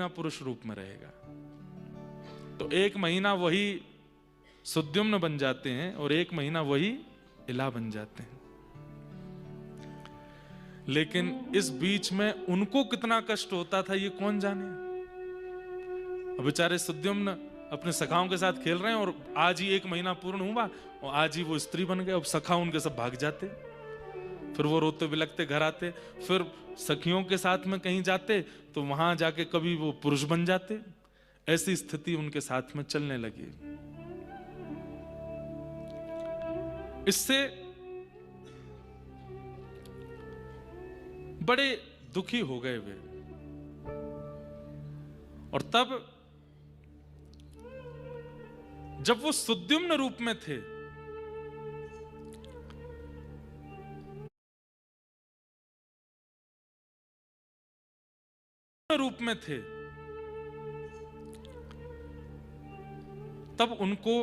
महीना पुरुष रूप में रहेगा। तो 1 महीना वही सुद्युम्न बन जाते हैं और 1 महीना वही इला बन जाते हैं। लेकिन इस बीच में उनको कितना कष्ट होता था ये कौन जाने। अब बेचारे सुद्युम्न अपने सखाओं के साथ खेल रहे हैं और आज ही 1 महीना पूर्ण हुआ और आज ही वो स्त्री बन गए। अब सखा उनके सब भाग जाते, फिर वो रोते बिलखते घर आते, फिर सखियों के साथ में कहीं जाते तो वहां जाके कभी वो पुरुष बन जाते। ऐसी स्थिति उनके साथ में चलने लगी। इससे बड़े दुखी हो गए वे। और तब जब वो सुद्युम्न रूप में थे, तब उनको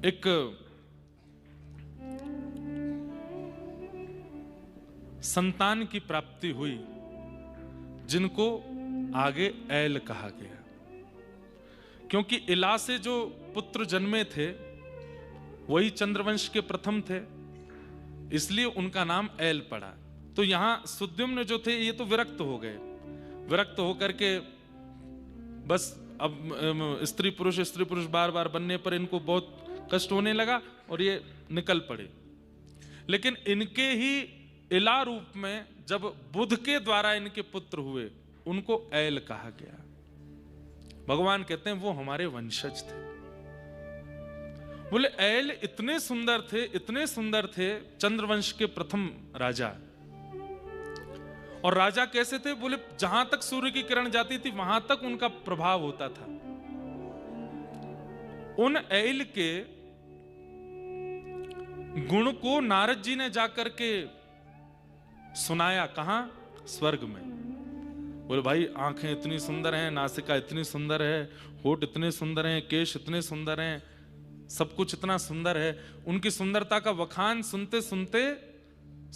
एक संतान की प्राप्ति हुई जिनको आगे ऐल कहा गया। क्योंकि इला से जो पुत्र जन्मे थे वही चंद्रवंश के प्रथम थे, इसलिए उनका नाम ऐल पड़ा। तो यहां सुद्युम्न जो थे ये तो विरक्त हो गए। विरक्त होकर के बस अब स्त्री पुरुष बार बार बनने पर इनको बहुत कष्ट होने लगा और ये निकल पड़े। लेकिन इनके ही इला रूप में जब बुध के द्वारा इनके पुत्र हुए उनको ऐल कहा गया। भगवान कहते हैं वो हमारे वंशज थे। बोले ऐल इतने सुंदर थे, चंद्रवंश के प्रथम राजा। और राजा कैसे थे? बोले जहां तक सूर्य की किरण जाती थी वहां तक उनका प्रभाव होता था। उन ऐल के गुण को नारद जी ने जाकर के सुनाया। कहां? स्वर्ग में। बोले भाई आंखें इतनी सुंदर हैं, नासिका इतनी सुंदर है, होठ इतने सुंदर हैं, केश इतने सुंदर हैं, सब कुछ इतना सुंदर है। उनकी सुंदरता का वखान सुनते सुनते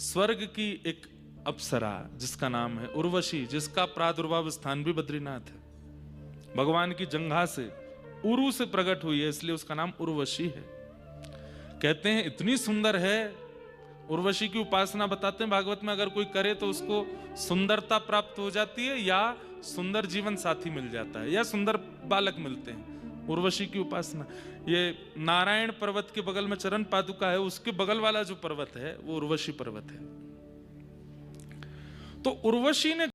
स्वर्ग की एक अप्सरा जिसका नाम है उर्वशी, जिसका प्रादुर्भाव स्थान भी बद्रीनाथ है, भगवान की जंघा से उरु से प्रकट हुई है, इसलिए उसका नाम उर्वशी है। कहते हैं इतनी सुंदर है। उर्वशी की उपासना बताते हैं भागवत में, अगर कोई करे तो उसको सुंदरता प्राप्त हो जाती है या सुंदर जीवन साथी मिल जाता है या सुंदर बालक मिलते हैं। उर्वशी की उपासना, ये नारायण पर्वत के बगल में चरण पादुका है, उसके बगल वाला जो पर्वत है वो उर्वशी पर्वत है। तो उर्वशी ने